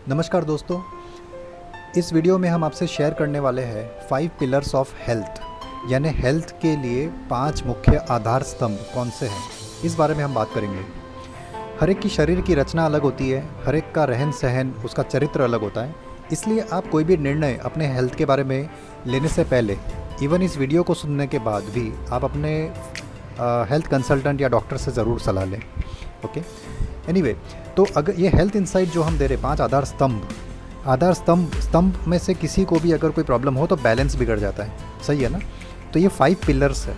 नमस्कार दोस्तों, इस वीडियो में हम आपसे शेयर करने वाले हैं 5 पिलर्स ऑफ हेल्थ, यानी हेल्थ के लिए 5 मुख्य आधार स्तंभ कौन से हैं, इस बारे में हम बात करेंगे। हर एक की शरीर की रचना अलग होती है, हर एक का रहन सहन, उसका चरित्र अलग होता है। इसलिए आप कोई भी निर्णय अपने हेल्थ के बारे में लेने से पहले, इवन इस वीडियो को सुनने के बाद भी आप अपने हेल्थ कंसल्टेंट या डॉक्टर से ज़रूर सलाह लें। ओके, एनीवे, तो अगर ये हेल्थ इंसाइट जो हम दे रहे 5 आधार स्तंभ में से किसी को भी अगर कोई प्रॉब्लम हो तो बैलेंस बिगड़ जाता है, सही है ना। तो ये 5 पिलर्स है,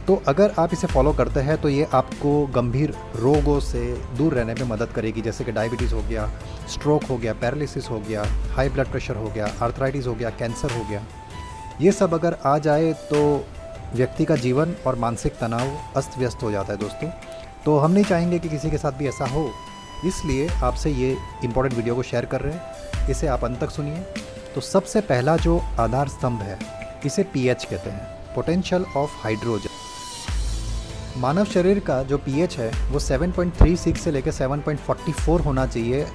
तो अगर आप इसे फॉलो करते हैं तो ये आपको गंभीर रोगों से दूर रहने में मदद करेगी, जैसे कि डायबिटीज़ हो गया, स्ट्रोक हो गया, पैरालिसिस हो गया, हाई ब्लड प्रेशर हो गया, आर्थराइटिस हो गया, कैंसर हो गया। ये सब अगर आ जाए तो व्यक्ति का जीवन और मानसिक तनाव अस्त व्यस्त हो जाता है दोस्तों। तो हम नहीं चाहेंगे कि किसी के साथ भी ऐसा हो, इसलिए आपसे ये इम्पोर्टेंट वीडियो को शेयर कर रहे हैं, इसे आप अंत तक सुनिए। तो सबसे पहला जो आधार स्तंभ है, इसे पीएच कहते हैं, पोटेंशियल ऑफ हाइड्रोजन। मानव शरीर का जो पीएच है वो 7.36 से लेकर 7.44 होना चाहिए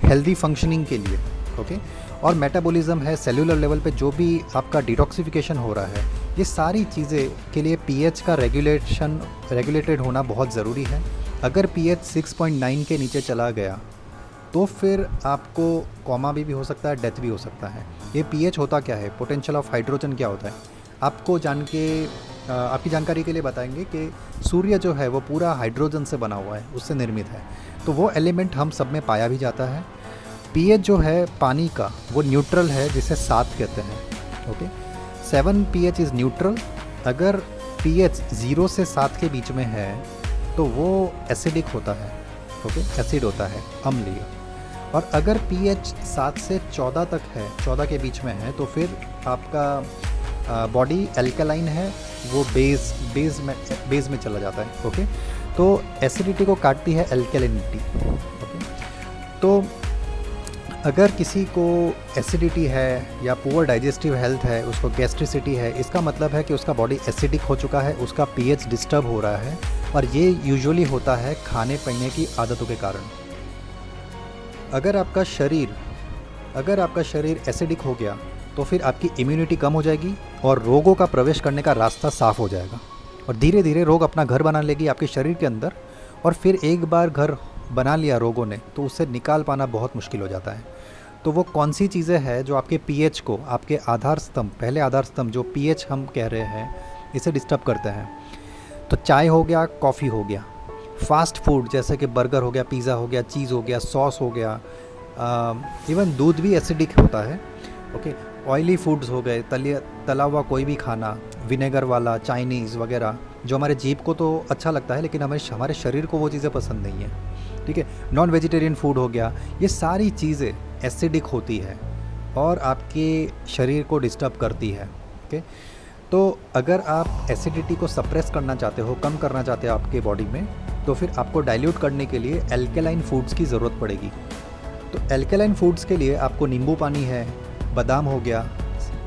हेल्दी फंक्शनिंग के लिए। ओके, और मेटाबॉलिज्म है, सेलुलर लेवल पे जो भी आपका डिटॉक्सिफिकेशन हो रहा है, ये सारी चीज़ें के लिए पीएच का रेगुलेटेड होना बहुत ज़रूरी है। अगर पीएच 6.9 के नीचे चला गया तो फिर आपको कॉमा भी हो सकता है, डेथ भी हो सकता है। ये पीएच होता क्या है, पोटेंशियल ऑफ हाइड्रोजन क्या होता है, आपको आपकी जानकारी के लिए बताएंगे कि सूर्य जो है वो पूरा हाइड्रोजन से बना हुआ है, उससे निर्मित है, तो वो एलिमेंट हम सब में पाया भी जाता है। पीएच जो है पानी का, वो न्यूट्रल है, जिसे 7 कहते हैं। Okay, 7 pH is neutral. अगर पीएच 0 से 7 के बीच में है तो वो एसिडिक होता है। ओके, एसिड होता है, अम्लीय। और अगर पीएच 7 से 14 तक है, 14 के बीच में है, तो फिर आपका बॉडी एल्कलाइन है, वो बेस में चला जाता है। ओके, तो एसिडिटी को काटती है एल्कलिनिटी। ओके, तो अगर किसी को एसिडिटी है या पुअर डाइजेस्टिव हेल्थ है, उसको गैस्ट्रिसिटी है, इसका मतलब है कि उसका बॉडी एसिडिक हो चुका है, उसका पीएच डिस्टर्ब हो रहा है, और ये यूजुअली होता है खाने पीने की आदतों के कारण। अगर आपका शरीर एसिडिक हो गया तो फिर आपकी इम्यूनिटी कम हो जाएगी और रोगों का प्रवेश करने का रास्ता साफ हो जाएगा, और धीरे धीरे रोग अपना घर बना लेगी आपके शरीर के अंदर। और फिर एक बार घर बना लिया रोगों ने तो उससे निकाल पाना बहुत मुश्किल हो जाता है। तो वो कौन सी चीज़ें हैं जो आपके पीएच को, आपके पहले आधार स्तंभ जो पीएच हम कह रहे हैं, इसे डिस्टर्ब करते हैं। तो चाय हो गया, कॉफ़ी हो गया, फास्ट फूड जैसे कि बर्गर हो गया, पिज़्ज़ा हो गया, चीज़ हो गया, सॉस हो गया, इवन दूध भी एसिडिक होता है। ओके, ऑयली फूड्स हो गए, तला हुआ कोई भी खाना, विनेगर वाला, चाइनीज़ वगैरह, जो हमारे जीभ को तो अच्छा लगता है लेकिन हमारे शरीर को वो चीज़ें पसंद नहीं है। ठीक है, नॉन वेजिटेरियन फूड हो गया, ये सारी चीज़ें एसिडिक होती है और आपके शरीर को डिस्टर्ब करती है। ओके, तो अगर आप एसिडिटी को सप्रेस करना चाहते हो, कम करना चाहते हो आपके बॉडी में, तो फिर आपको डाइल्यूट करने के लिए एल्कलाइन फूड्स की ज़रूरत पड़ेगी। तो एल्कलाइन फूड्स के लिए आपको नींबू पानी है, बादाम हो गया,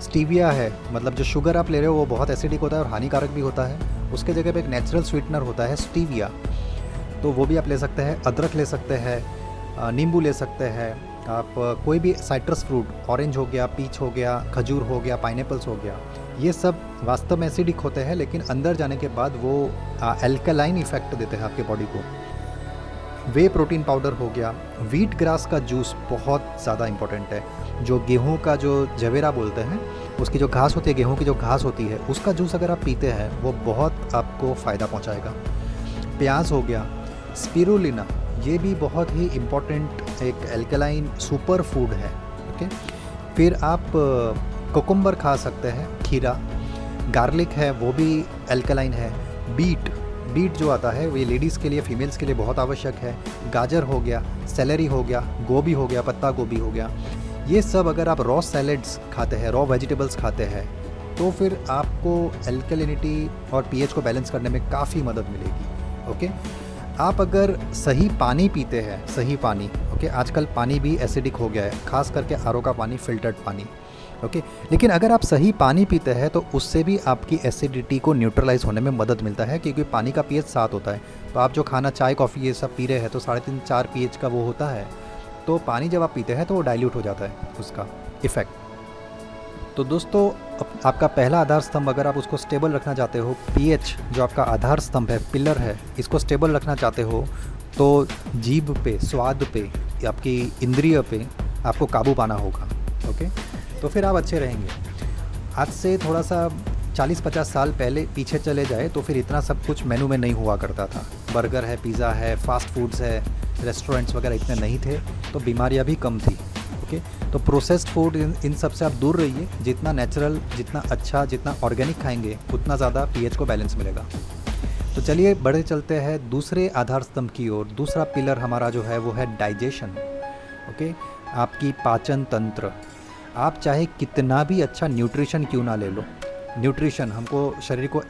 स्टीविया है, मतलब जो शुगर आप ले रहे हो वो बहुत एसिडिक होता है और हानिकारक भी होता है, उसके जगह पे एक नेचुरल स्वीटनर होता है स्टीविया, तो वो भी आप ले सकते हैं। अदरक ले सकते हैं, नींबू ले सकते हैं आप, कोई भी साइट्रस फ्रूट, ऑरेंज हो गया, पीच हो गया, खजूर हो गया, पाइनएप्पल्स हो गया, ये सब वास्तव में एसिडिक होते हैं लेकिन अंदर जाने के बाद वो एल्कलाइन इफेक्ट देते हैं आपके बॉडी को। वे प्रोटीन पाउडर हो गया, व्हीट ग्रास का जूस बहुत ज़्यादा इंपॉर्टेंट है, जो गेहूं का जो जवेरा बोलते हैं, उसकी जो घास होती है, गेहूं की जो घास होती है, उसका जूस अगर आप पीते हैं वो बहुत आपको फ़ायदा पहुंचाएगा। प्याज हो गया, स्पिरुलिना, ये भी बहुत ही इम्पॉर्टेंट एक एल्कलाइन सुपर फूड है। ओके, फिर आप कोकुम्बर खा सकते हैं, खीरा, गार्लिक है, वो भी एल्कलाइन है। बीट जो आता है वो लेडीज़ के लिए, फीमेल्स के लिए बहुत आवश्यक है। गाजर हो गया, सेलेरी हो गया, गोभी हो गया, पत्ता गोभी हो गया, ये सब अगर आप रॉ सैलेड्स खाते हैं, रॉ वेजिटेबल्स खाते हैं, तो फिर आपको एल्कलिनिटी और पीएच को बैलेंस करने में काफ़ी मदद मिलेगी। ओके, आप अगर सही पानी पीते हैं, सही पानी, ओके, आजकल पानी भी एसिडिक हो गया है, खास करके आरओ का पानी, फिल्टर्ड पानी। ओके, लेकिन अगर आप सही पानी पीते हैं तो उससे भी आपकी एसिडिटी को न्यूट्रलाइज होने में मदद मिलता है, क्योंकि पानी का पीएच 7 होता है। तो आप जो खाना, चाय, कॉफ़ी ये सब पी रहे हैं तो 3.5-4 पीएच का वो होता है, तो पानी जब आप पीते हैं तो वो डाइल्यूट हो जाता है उसका इफ़ेक्ट। तो दोस्तों आपका पहला आधार स्तंभ अगर आप उसको स्टेबल रखना चाहते हो, पीएच जो आपका आधार स्तंभ है, पिलर है, इसको स्टेबल रखना चाहते हो तो जीभ पे, स्वाद पे, आपकी इंद्रिय पे आपको काबू पाना होगा। ओके, तो फिर आप अच्छे रहेंगे। आज से थोड़ा सा 40-50 साल पहले पीछे चले जाए तो फिर इतना सब कुछ मेनू में नहीं हुआ करता था। बर्गर है, पिज़्ज़ा है, फास्ट फूड्स है, रेस्टोरेंट्स वगैरह इतने नहीं थे, तो बीमारियां भी कम थी। ओके, तो प्रोसेस्ड फूड इन सब से आप दूर रहिए। जितना नेचुरल, जितना अच्छा, जितना ऑर्गेनिक खाएंगे उतना ज़्यादा पीएच को बैलेंस मिलेगा। तो चलिए बढ़े चलते हैं दूसरे आधार स्तंभ की ओर। दूसरा पिलर हमारा जो है वो है डाइजेशन। ओके, आपकी पाचन तंत्र। आप चाहे कितना भी अच्छा न्यूट्रिशन क्यों ना ले लो, न्यूट्रिशन हमको शरीर को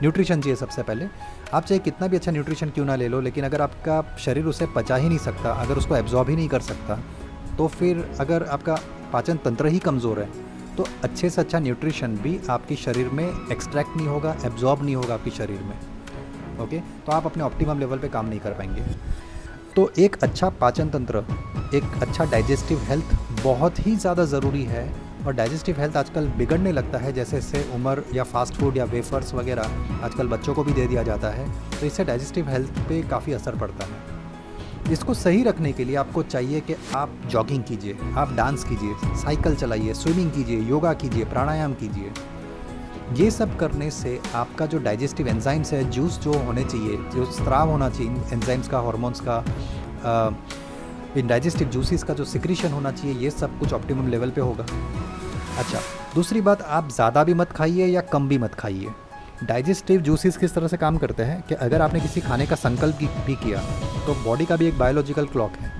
न्यूट्रिशन चाहिए सबसे पहले। आप चाहे कितना भी अच्छा न्यूट्रिशन क्यों ना ले लो, लेकिन अगर आपका शरीर उसे पचा ही नहीं सकता, अगर उसको एब्जॉर्ब ही नहीं कर सकता, तो फिर अगर आपका पाचन तंत्र ही कमज़ोर है तो अच्छे से अच्छा न्यूट्रिशन भी आपके शरीर में एक्सट्रैक्ट नहीं होगा, एब्जॉर्ब नहीं होगा आपके शरीर में। ओके, तो आप अपने ऑप्टिमम लेवल पे काम नहीं कर पाएंगे। तो एक अच्छा पाचन तंत्र, एक अच्छा डाइजेस्टिव हेल्थ बहुत ही ज़्यादा ज़रूरी है। और डाइजेस्टिव हेल्थ आजकल बिगड़ने लगता है, जैसे इससे उम्र या फास्ट फूड या वेफर्स वगैरह आजकल बच्चों को भी दे दिया जाता है, तो इससे डाइजेस्टिव हेल्थ पे काफ़ी असर पड़ता है। इसको सही रखने के लिए आपको चाहिए कि आप जॉगिंग कीजिए, आप डांस कीजिए, साइकिल चलाइए, स्विमिंग कीजिए, योगा कीजिए, प्राणायाम कीजिए। ये सब करने से आपका जो डाइजेस्टिव एंजाइम्स है, जूस जो होने चाहिए, जो स्राव होना चाहिए एंजाइम्स का, हार्मोन्स का, इन डाइजेस्टिव जूसेस का जो सिक्रीशन होना चाहिए, ये सब कुछ ऑप्टिमम लेवल पे होगा। अच्छा, दूसरी बात, आप ज़्यादा भी मत खाइए या कम भी मत खाइए। डाइजेस्टिव जूसेस किस तरह से काम करते हैं कि अगर आपने किसी खाने का संकल्प भी किया तो बॉडी का भी एक बायोलॉजिकल क्लॉक है,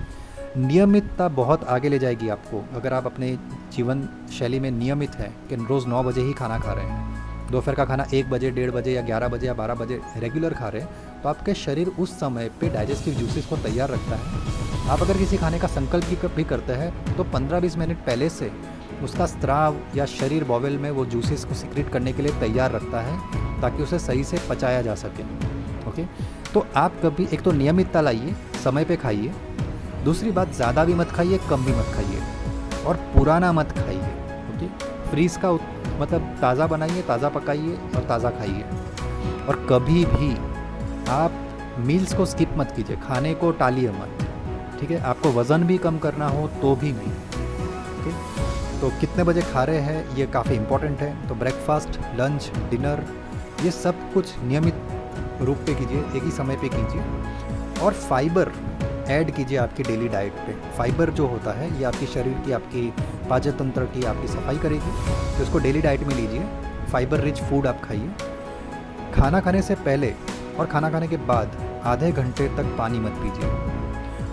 नियमितता बहुत आगे ले जाएगी आपको। अगर आप अपने जीवन शैली में नियमित हैं कि रोज़ 9 बजे ही खाना खा रहे हैं, दोपहर का खाना 1 बजे, 1:30 बजे या 11 बजे या 12 बजे रेगुलर खा रहे हैं, तो आपके शरीर उस समय पे डाइजेस्टिव जूसेस को तैयार रखता है। आप अगर किसी खाने का संकल्प भी करते हैं तो 15-20 मिनट पहले से उसका स्त्राव या शरीर बॉवेल में वो जूसेस को सिक्रेट करने के लिए तैयार रखता है, ताकि उसे सही से पचाया जा सके। ओके, तो आप कभी एक तो नियमितता लाइए, समय पे खाइए। दूसरी बात, ज़्यादा भी मत खाइए, कम भी मत खाइए, और पुराना मत खाइए। ओके, फ्रीज का मतलब ताज़ा बनाइए, ताज़ा पकाइए और ताज़ा खाइए। और कभी भी आप मील्स को स्किप मत कीजिए, खाने को टालिए मत। ठीक है, आपको वज़न भी कम करना हो तो भी नहीं। ओके, तो कितने बजे खा रहे हैं ये काफ़ी इंपॉर्टेंट है। तो ब्रेकफास्ट, लंच, डिनर, ये सब कुछ नियमित रूप पे कीजिए, एक ही समय पे कीजिए। और फाइबर ऐड कीजिए आपकी डेली डाइट पे। फाइबर जो होता है ये आपके शरीर की, आपकी पाचन तंत्र की आपकी सफाई करेगी, तो इसको डेली डाइट में लीजिए। फाइबर रिच फूड आप खाइए। खाना खाने से पहले और खाना खाने के बाद आधे घंटे तक पानी मत पीजिए।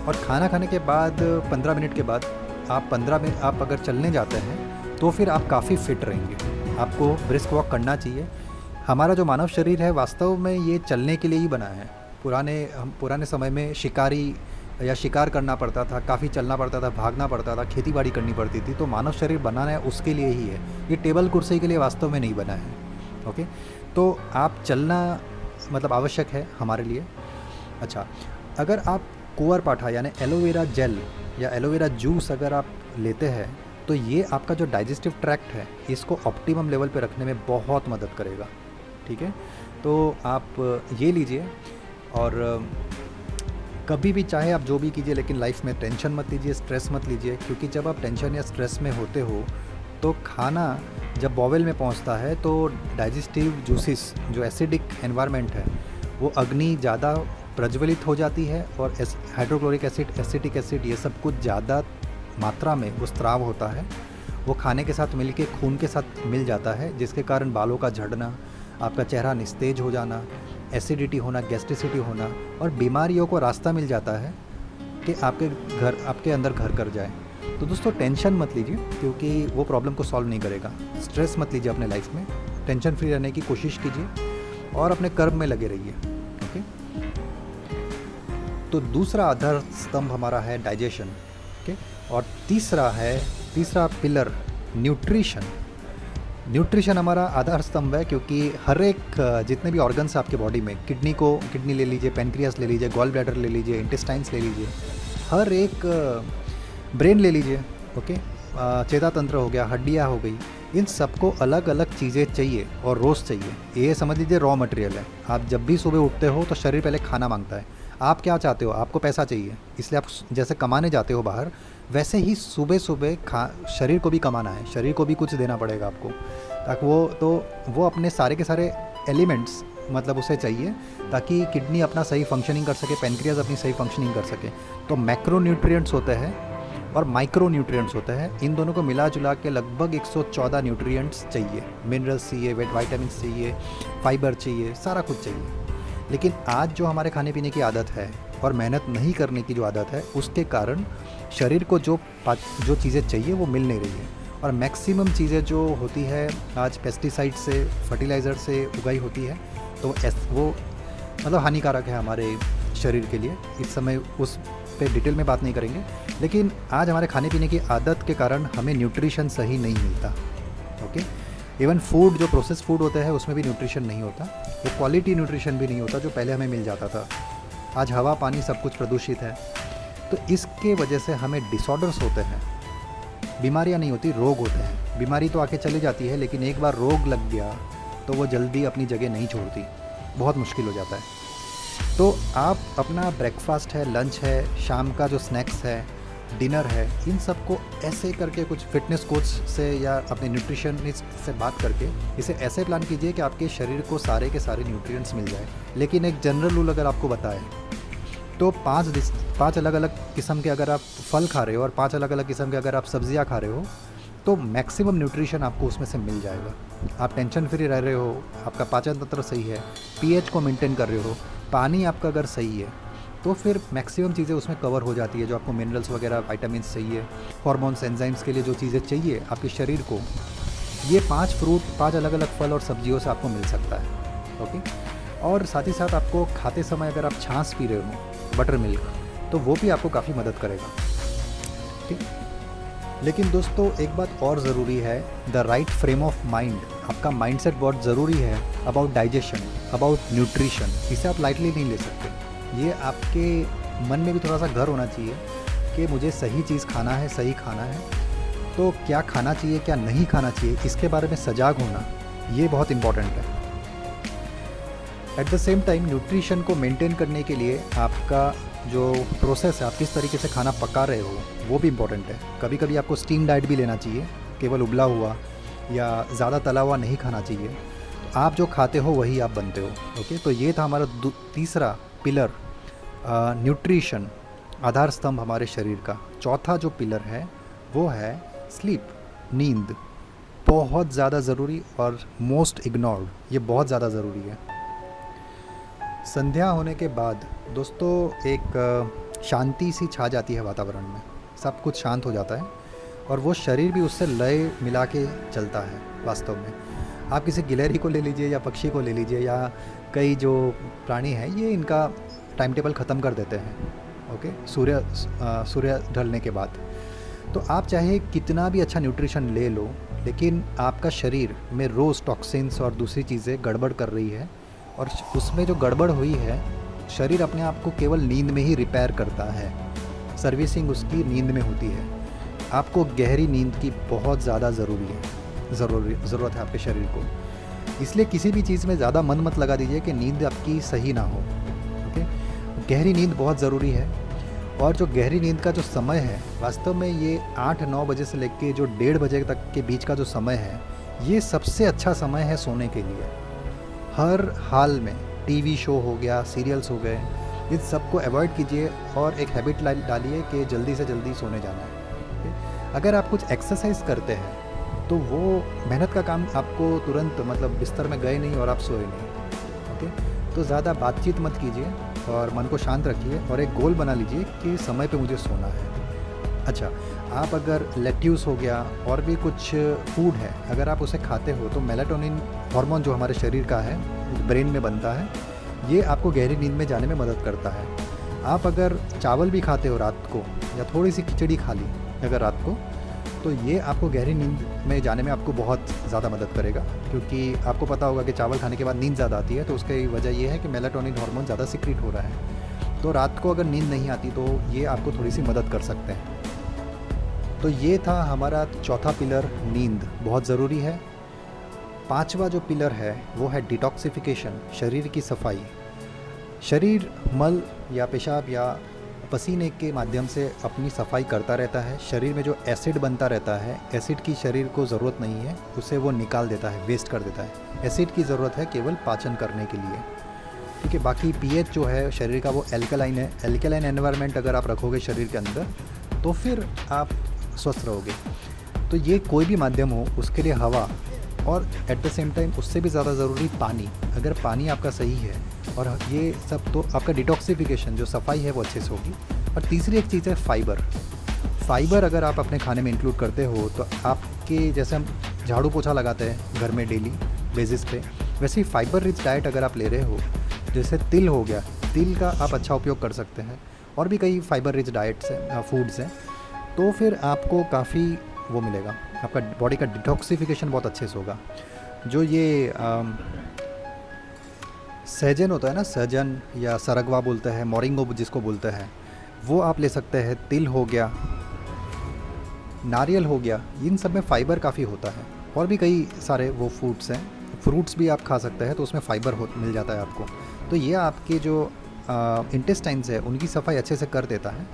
और खाना खाने के बाद 15 मिनट के बाद आप 15 मिनट आप अगर चलने जाते हैं तो फिर आप काफ़ी फिट रहेंगे। आपको ब्रिस्क वॉक करना चाहिए। हमारा जो मानव शरीर है वास्तव में ये चलने के लिए ही बना है। पुराने समय में शिकारी या शिकार करना पड़ता था, काफ़ी चलना पड़ता था, भागना पड़ता था, खेती बाड़ी करनी पड़ती थी। तो मानव शरीर बनाना है उसके लिए ही है, ये टेबल कुर्सी के लिए वास्तव में नहीं बना है। ओके, तो आप चलना मतलब आवश्यक है हमारे लिए। अच्छा, अगर आप कुंवरपाठा यानी एलोवेरा जेल या एलोवेरा जूस अगर आप लेते हैं तो ये आपका जो डाइजेस्टिव ट्रैक्ट है इसको ऑप्टिमम लेवल पे रखने में बहुत मदद करेगा। ठीक है, तो आप ये लीजिए। और कभी भी चाहे आप जो भी कीजिए, लेकिन लाइफ में टेंशन मत लीजिए, स्ट्रेस मत लीजिए, क्योंकि जब आप टेंशन या स्ट्रेस में होते हो तो खाना जब बॉवेल में पहुंचता है तो डाइजेस्टिव जूसेस, जो एसिडिक एनवायरनमेंट है, वो अग्नि ज़्यादा प्रज्वलित हो जाती है और हाइड्रोक्लोरिक एसिड, एसिटिक एसिड, ये सब कुछ ज़्यादा मात्रा में वो स्त्राव होता है। वो खाने के साथ मिलके खून के साथ मिल जाता है, जिसके कारण बालों का झड़ना, आपका चेहरा निस्तेज हो जाना, एसिडिटी होना, गैस्ट्रिसिटी होना और बीमारियों को रास्ता मिल जाता है कि आपके अंदर घर कर जाए। तो दोस्तों टेंशन मत लीजिए, क्योंकि वो प्रॉब्लम को सॉल्व नहीं करेगा। स्ट्रेस मत लीजिए अपने लाइफ में, टेंशन फ्री रहने की कोशिश कीजिए और अपने कर्म में लगे रहिए। ओके, तो दूसरा आधार स्तंभ हमारा है डाइजेशन। ओके, और तीसरा पिलर न्यूट्रिशन। न्यूट्रिशन हमारा आधार स्तंभ है, क्योंकि हर एक जितने भी ऑर्गन्स आपके बॉडी में, किडनी ले लीजिए, पेनक्रियास ले लीजिए, गॉल ब्लैडर ले लीजिए, इंटेस्टाइन्स ले लीजिए, हर एक ब्रेन ले लीजिए, ओके, चेता तंत्र हो गया, हड्डियाँ हो गई, इन सबको अलग अलग चीज़ें चाहिए और रोज़ चाहिए। ये समझ लीजिए रॉ मटेरियल है। आप जब भी सुबह उठते हो तो शरीर पहले खाना मांगता है। आप क्या चाहते हो? आपको पैसा चाहिए, इसलिए आप जैसे कमाने जाते हो बाहर, वैसे ही सुबह सुबह शरीर को भी कमाना है, शरीर को भी कुछ देना पड़ेगा आपको, ताकि वो अपने सारे के सारे एलिमेंट्स मतलब उसे चाहिए ताकि किडनी अपना सही फंक्शनिंग कर सके, पैनक्रियाज अपनी सही फंक्शनिंग कर सके। तो मैक्रो न्यूट्रिएंट्स होते हैं और माइक्रो न्यूट्रिएंट्स होते हैं। इन दोनों को मिला जुला के लगभग 114 न्यूट्रिएंट्स चाहिए। मिनरल्स चाहिए, विटामिन्स चाहिए, फाइबर चाहिए, सारा कुछ चाहिए। लेकिन आज जो हमारे खाने पीने की आदत है और मेहनत नहीं करने की जो आदत है, उसके कारण शरीर को जो चीज़ें चाहिए वो मिल नहीं रही है। और मैक्सिमम चीज़ें जो होती है आज पेस्टिसाइड से, फर्टिलाइज़र से उगाई होती है, तो वो मतलब हानिकारक है हमारे शरीर के लिए। इस समय उस पे डिटेल में बात नहीं करेंगे, लेकिन आज हमारे खाने पीने की आदत के कारण हमें न्यूट्रिशन सही नहीं मिलता, ओके। इवन फूड, जो प्रोसेस फूड होता है, उसमें भी न्यूट्रिशन नहीं होता, वो क्वालिटी न्यूट्रिशन भी नहीं होता जो पहले हमें मिल जाता था। आज हवा पानी सब कुछ प्रदूषित है, तो इसके वजह से हमें डिसऑर्डर्स होते हैं। बीमारियां नहीं होती, रोग होते हैं। बीमारी तो आके चली जाती है, लेकिन एक बार रोग लग गया तो वो जल्दी अपनी जगह नहीं छोड़ती, बहुत मुश्किल हो जाता है। तो आप अपना ब्रेकफास्ट है, लंच है, शाम का जो स्नैक्स है, डिनर है, इन सब को ऐसे करके कुछ फिटनेस कोच से या अपने न्यूट्रिशनिस्ट से बात करके इसे ऐसे प्लान कीजिए कि आपके शरीर को सारे के सारे न्यूट्रिएंट्स मिल जाए। लेकिन एक जनरल रूल अगर आपको बताए तो 5 अलग अलग किस्म के अगर आप फल खा रहे हो और 5 अलग अलग किस्म के अगर आप सब्जियां खा रहे हो, तो मैक्सिमम न्यूट्रिशन आपको उसमें से मिल जाएगा। आप टेंशन फ्री रह रहे हो, आपका पाचन तंत्र सही है, पीएच को मेंटेन कर रहे हो, पानी आपका अगर सही है, तो फिर मैक्सिमम चीज़ें उसमें कवर हो जाती है। जो आपको मिनरल्स वगैरह, विटामिन्स चाहिए, हार्मोन्स, एंजाइम्स के लिए जो चीज़ें चाहिए आपके शरीर को, ये 5 अलग अलग फल और सब्जियों से आपको मिल सकता है, ओके। और साथ ही साथ आपको खाते समय अगर आप छाछ पी रहे हो, बटर मिल्क, तो वो भी आपको काफ़ी मदद करेगा, ठीक। लेकिन दोस्तों एक बात और ज़रूरी है, the right frame of mind. आपका माइंडसेट बहुत ज़रूरी है अबाउट डाइजेशन, अबाउट न्यूट्रिशन। इसे आप लाइटली नहीं ले सकते। ये आपके मन में भी थोड़ा सा घर होना चाहिए कि मुझे सही चीज़ खाना है, सही खाना है। तो क्या खाना चाहिए, क्या नहीं खाना चाहिए, इसके बारे में सजाग होना, ये बहुत इम्पॉर्टेंट है। At the same time nutrition को मेंटेन करने के लिए आपका जो प्रोसेस है, आप किस तरीके से खाना पका रहे हो, वो भी इम्पॉर्टेंट है। कभी कभी आपको स्टीम डाइट भी लेना चाहिए, केवल उबला हुआ या ज़्यादा तला हुआ नहीं खाना चाहिए। तो आप जो खाते हो वही आप बनते हो, ओके। तो ये था हमारा तीसरा पिलर, न्यूट्रिशन, आधार स्तंभ हमारे शरीर का। चौथा जो पिलर है वो है स्लीप, नींद। बहुत ज़्यादा ज़रूरी और मोस्ट इग्नोर्ड, ये बहुत ज़्यादा ज़रूरी है। संध्या होने के बाद दोस्तों एक शांति सी छा जाती है वातावरण में, सब कुछ शांत हो जाता है और वो शरीर भी उससे लय मिला के चलता है। वास्तव में आप किसी गिलहरी को ले लीजिए या पक्षी को ले लीजिए या कई जो प्राणी हैं, ये इनका टाइम टेबल ख़त्म कर देते हैं, ओके, सूर्य ढलने के बाद। तो आप चाहे कितना भी अच्छा न्यूट्रिशन ले लो, लेकिन आपका शरीर में रोज़ टॉक्सिन्स और दूसरी चीज़ें गड़बड़ कर रही है, और उसमें जो गड़बड़ हुई है, शरीर अपने आप को केवल नींद में ही रिपेयर करता है। सर्विसिंग उसकी नींद में होती है। आपको गहरी नींद की बहुत ज़्यादा ज़रूरत है आपके शरीर को। इसलिए किसी भी चीज़ में ज़्यादा मन मत लगा दीजिए कि नींद आपकी सही ना हो, ओके। गहरी नींद बहुत ज़रूरी है। और जो गहरी नींद का जो समय है, वास्तव में ये 8-9 बजे से लेकर जो 1:30 बजे तक के बीच का जो समय है, ये सबसे अच्छा समय है सोने के लिए। हर हाल में टीवी शो हो गया, सीरियल्स हो गए, इन सबको अवॉइड कीजिए और एक हैबिट डालिए कि जल्दी से जल्दी सोने जाना है। अगर आप कुछ एक्सरसाइज करते हैं तो वो मेहनत का काम आपको तुरंत मतलब बिस्तर में गए नहीं और आप सोए नहीं, ओके। तो ज़्यादा बातचीत मत कीजिए और मन को शांत रखिए और एक गोल बना लीजिए कि समय पे मुझे सोना है। अच्छा, आप अगर लेट्यूस हो गया और भी कुछ फूड है, अगर आप उसे खाते हो तो मेलाटोनिन हार्मोन जो हमारे शरीर का है, ब्रेन में बनता है, ये आपको गहरी नींद में जाने में मदद करता है। आप अगर चावल भी खाते हो रात को या थोड़ी सी खिचड़ी खा ली अगर रात को, तो ये आपको गहरी नींद में जाने में आपको बहुत ज़्यादा मदद करेगा, क्योंकि आपको पता होगा कि चावल खाने के बाद नींद ज़्यादा आती है। तो उसकी वजह ये है कि मेलाटोनिन हार्मोन ज़्यादा सिक्रीट हो रहा है। तो रात को अगर नींद नहीं आती तो ये आपको थोड़ी सी मदद कर सकते हैं। तो ये था हमारा चौथा पिलर, नींद बहुत ज़रूरी है। पांचवा जो पिलर है वो है डिटॉक्सिफिकेशन, शरीर की सफाई। शरीर मल या पेशाब या पसीने के माध्यम से अपनी सफाई करता रहता है। शरीर में जो एसिड बनता रहता है, एसिड की शरीर को ज़रूरत नहीं है, उसे वो निकाल देता है, वेस्ट कर देता है। एसिड की ज़रूरत है केवल पाचन करने के लिए। ठीक है, बाकी पीएच जो है शरीर का वो एल्कलाइन है। एल्कलाइन एनवायरनमेंट अगर आप रखोगे शरीर के अंदर तो फिर आप स्वस्थ रहोगे। तो ये कोई भी माध्यम हो उसके लिए हवा, और एट द सेम टाइम उससे भी ज़्यादा ज़रूरी पानी। अगर पानी आपका सही है और ये सब, तो आपका डिटॉक्सिफिकेशन जो सफाई है वो अच्छे से होगी। और तीसरी एक चीज़ है फाइबर। फाइबर अगर आप अपने खाने में इंक्लूड करते हो तो आपके, जैसे हम झाड़ू पोछा लगाते हैं घर में डेली बेसिस पे, वैसे ही फाइबर रिच डाइट अगर आप ले रहे हो, जैसे तिल हो गया, तिल का आप अच्छा उपयोग कर सकते हैं, और भी कई फाइबर रिच डाइट्स हैं, फूड्स हैं, तो फिर आपको काफ़ी वो मिलेगा, आपका बॉडी का डिटॉक्सिफिकेशन बहुत अच्छे से होगा। जो ये सहजन होता है ना, सहजन या सरगवा बोलते हैं, मोरिंगो जिसको बोलते हैं, वो आप ले सकते हैं। तिल हो गया, नारियल हो गया, इन सब में फ़ाइबर काफ़ी होता है। और भी कई सारे वो फूड्स हैं, फ्रूट्स भी आप खा सकते हैं, तो उसमें फ़ाइबर मिल जाता है आपको। तो ये आपके जो इंटेस्टाइन्स है उनकी सफाई अच्छे से कर देता है,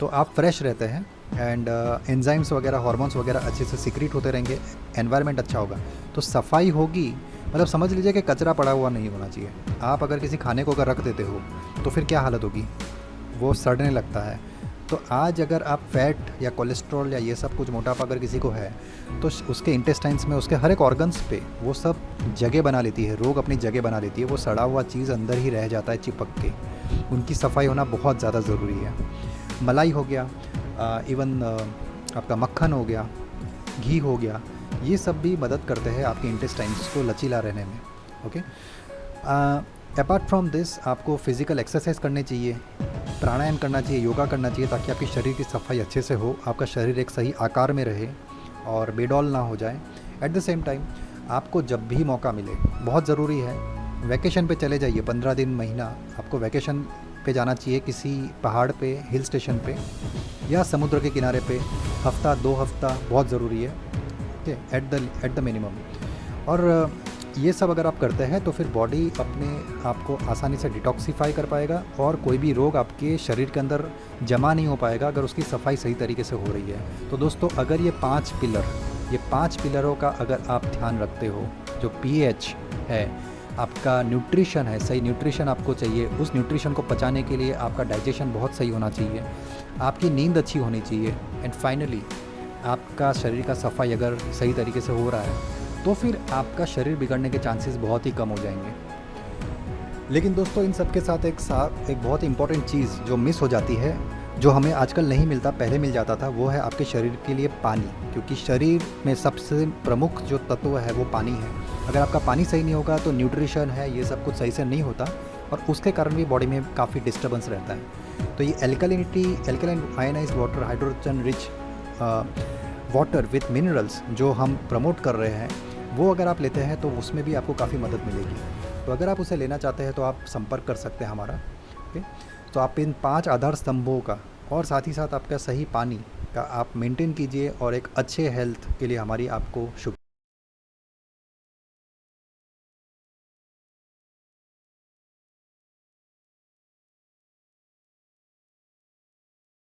तो आप फ्रेश रहते हैं, एंड एंजाइम्स वगैरह, हार्मोन्स वगैरह अच्छे से सिक्रीट होते रहेंगे, एनवायरनमेंट अच्छा होगा, तो सफाई होगी। मतलब समझ लीजिए कि कचरा पड़ा हुआ नहीं होना चाहिए। आप अगर किसी खाने को अगर रख देते हो तो फिर क्या हालत होगी, वो सड़ने लगता है। तो आज अगर आप फैट या कोलेस्ट्रॉल या ये सब कुछ मोटापा अगर किसी को है, तो उसके इंटेस्टाइन्स में, उसके हर एक ऑर्गन्स पे वो सब जगह बना लेती है, रोग अपनी जगह बना लेती है, वो सड़ा हुआ चीज़ अंदर ही रह जाता है चिपक के। उनकी सफाई होना बहुत ज़्यादा ज़रूरी है। मलाई हो गया, इवन आपका मक्खन हो गया, घी हो गया, ये सब भी मदद करते हैं आपके इंटेस्टाइन्स को लचीला रहने में। ओके, अपार्ट फ्रॉम दिस आपको फिज़िकल एक्सरसाइज करनी चाहिए, प्राणायाम करना चाहिए, योगा करना चाहिए, ताकि आपकी शरीर की सफाई अच्छे से हो, आपका शरीर एक सही आकार में रहे और बेडौल ना हो जाए। एट द सेम टाइम आपको जब भी मौका मिले, बहुत ज़रूरी है, वैकेशन पे चले जाइए, 15 दिन, महीना आपको वैकेशन पे जाना चाहिए, किसी पहाड़ पे, हिल स्टेशन पे या समुद्र के किनारे पे, हफ्ता 2 हफ्ता बहुत ज़रूरी है। Okay, at the minimum. और ये सब अगर आप करते हैं तो फिर बॉडी अपने आप को आसानी से डिटॉक्सिफाई कर पाएगा, और कोई भी रोग आपके शरीर के अंदर जमा नहीं हो पाएगा अगर उसकी सफाई सही तरीके से हो रही है। तो दोस्तों, अगर ये 5 पिलरों का अगर आप ध्यान रखते हो, जो पीएच है, आपका न्यूट्रिशन है, सही न्यूट्रिशन आपको चाहिए, उस न्यूट्रिशन को पचाने के लिए आपका डाइजेशन बहुत सही होना चाहिए, आपकी नींद अच्छी होनी चाहिए, एंड फाइनली आपका शरीर का सफाई अगर सही तरीके से हो रहा है, तो फिर आपका शरीर बिगड़ने के चांसेस बहुत ही कम हो जाएंगे। लेकिन दोस्तों, इन सब के साथ एक बहुत इंपॉर्टेंट चीज़ जो मिस हो जाती है, जो हमें आजकल नहीं मिलता, पहले मिल जाता था, वो है आपके शरीर के लिए पानी। क्योंकि शरीर में सबसे प्रमुख जो तत्व है वो पानी है। अगर आपका पानी सही नहीं होगा तो न्यूट्रिशन है, ये सब कुछ सही से नहीं होता, और उसके कारण भी बॉडी में काफ़ी डिस्टर्बेंस रहता है। तो ये alkaline ionised water, hydrogen rich water with minerals जो हम प्रमोट कर रहे हैं, वो अगर आप लेते हैं तो उसमें भी आपको काफ़ी मदद मिलेगी। तो अगर आप उसे लेना चाहते हैं तो आप संपर्क कर सकते हैं हमारा। ओके, तो आप इन 5 आधार स्तंभों का, और साथ ही साथ आपका सही पानी का आप मेंटेन कीजिए, और एक अच्छे हेल्थ के लिए हमारी आपको शुभ